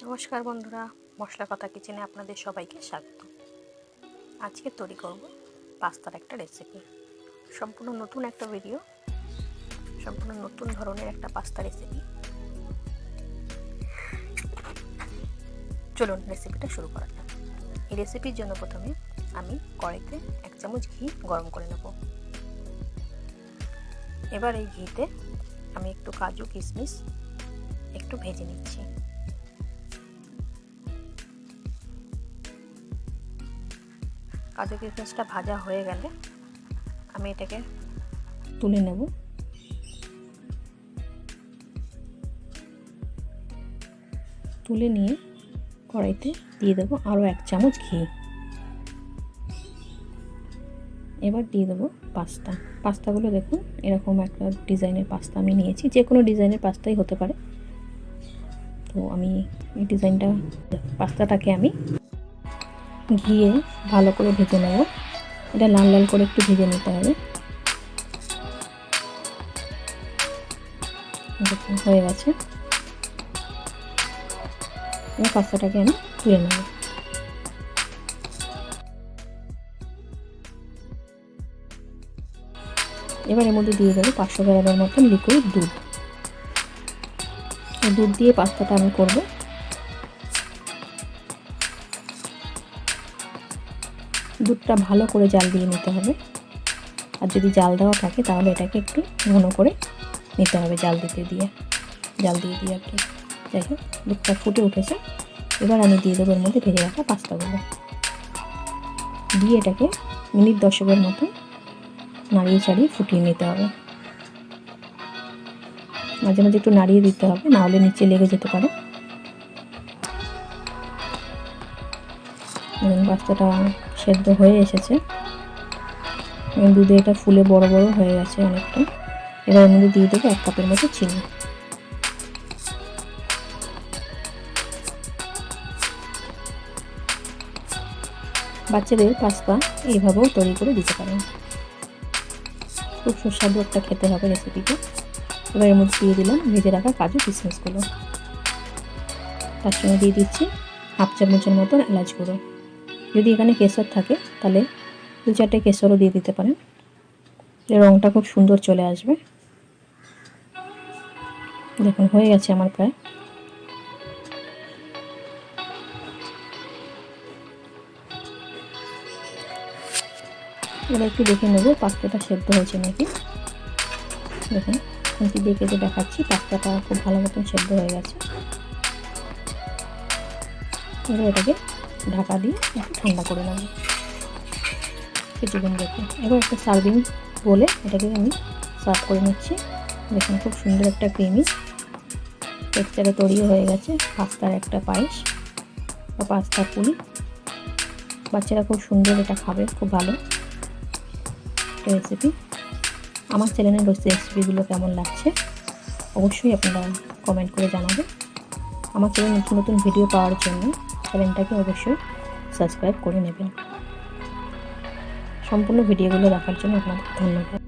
নমস্কার বন্ধুরা, মশলা কথা কিচেনে আপনাদের সবাইকে স্বাগত। আজকে তৈরি করব পাস্তার একটা রেসিপি। সম্পূর্ণ নতুন একটা ভিডিও, সম্পূর্ণ নতুন ধরনের একটা পাস্তা রেসিপি। চলুন রেসিপিটা শুরু করা যাক। এই রেসিপির জন্য প্রথমে আমি কড়াইতে 1 চামচ ঘি গরম করে নেব। এবার এই ঘিতে আমি একটু কাজু কিশমিশ একটু ভেজে নিচ্ছি। কাজু কিশমিশটা ভাজা হয়ে গেলে আমি এটাকে তুলে নেব। তুলে নিয়ে কড়াইতে দিয়ে দেবো আরও 1 চামচ ঘি। এবার দিয়ে দেবো পাস্তাগুলো দেখুন, এরকম একটা ডিজাইনের পাস্তা আমি নিয়েছি। যে কোনো ডিজাইনের পাস্তাই হতে পারে। তো আমি এই পাস্তাটাকে আমি ঘিয়ে ভালো করে ভেজে নেব। এটা লাল লাল করে একটু ভেজে নিতে হবে। দেখুন হয়ে গেছে। এবার পাস্তাটাকে আমি তুলে নেব। এবার এর মধ্যে দিয়ে দেবো 500 গ্রামের মতন লিকুইড দুধ। দুধ দিয়ে পাস্তাটা আমি করব। দুধটা ভালো করে জাল দিয়ে নিতে হবে। আর যদি জাল দেওয়া থাকে তাহলে এটাকে একটু ঘন করে নিতে হবে জাল দিয়ে আর কি। যাই হোক, দুধটা ফুটে উঠেছে। এবার আমি দিয়ে দেবো এর মধ্যে ভেজে রাখা পাস্তাগুলো। দিয়ে এটাকে মিনিট 10 মতো নাড়িয়ে চাড়িয়ে ফুটিয়ে নিতে হবে। মাঝে মাঝে একটু নাড়িয়ে দিতে হবে, না হলে নিচে লেগে যেতে পারে। পাস্তাটা সেদ্ধ হয়ে এসেছে। দুধে এটা ফুলে বড় বড় হয়ে গেছে অনেকটা। এবার এর মধ্যে দিয়ে দেবো 1 কাপের মতো চিনি। বাচ্চাদের পাস্তা এইভাবেও তৈরি করে দিতে পারেন। খুব সুস্বাদু একটা খেতে হবে রেসিপিটা। এবার এর মধ্যে দিয়ে দিলাম ভেজে রাখা কাজু কিশমিশগুলো। তার সঙ্গে দিয়ে দিচ্ছি 1/2 চামচের মতো এলাচ গুঁড়ো। যদি এখানে কেশর থাকে তাহলে 2-4টে কেশরও দিয়ে দিতে পারেন। এর রঙটা খুব সুন্দর চলে আসবে। দেখুন হয়ে গেছে আমার প্রায়। এবার একটু দেখে নেব পাস্তাটা সেদ্ধ হয়েছে নাকি। দেখুন খুন্তি দিয়ে কেটে দেখাচ্ছি, পাস্তাটা খুব ভালো মতন সেদ্ধ হয়ে গেছে। এবার এটাকে ঢাকা দিয়ে একটু ঠান্ডা করে নেব কিছুক্ষণ রেখে। এবার একটা সার্ভিং বলে এটাকে আমি সার্ভ করে নিচ্ছি। দেখুন খুব সুন্দর একটা ক্রিমি টেক্সচারে তৈরি হয়ে গেছে পাস্তার একটা পায়েস বা পাস্তার পুলি। বাচ্চারা খুব সুন্দর এটা খাবে, খুব ভালো একটা রেসিপি। আমার চ্যানেলের রেসিপিগুলো কেমন লাগছে অবশ্যই আপনারা কমেন্ট করে জানাবেন। আমার চ্যানেলে নতুন নতুন ভিডিও পাওয়ার জন্য চ্যানেলটাকে অবশ্যই সাবস্ক্রাইব করে নেবেন। সম্পূর্ণ ভিডিওগুলো দেখার জন্য আপনাদের ধন্যবাদ।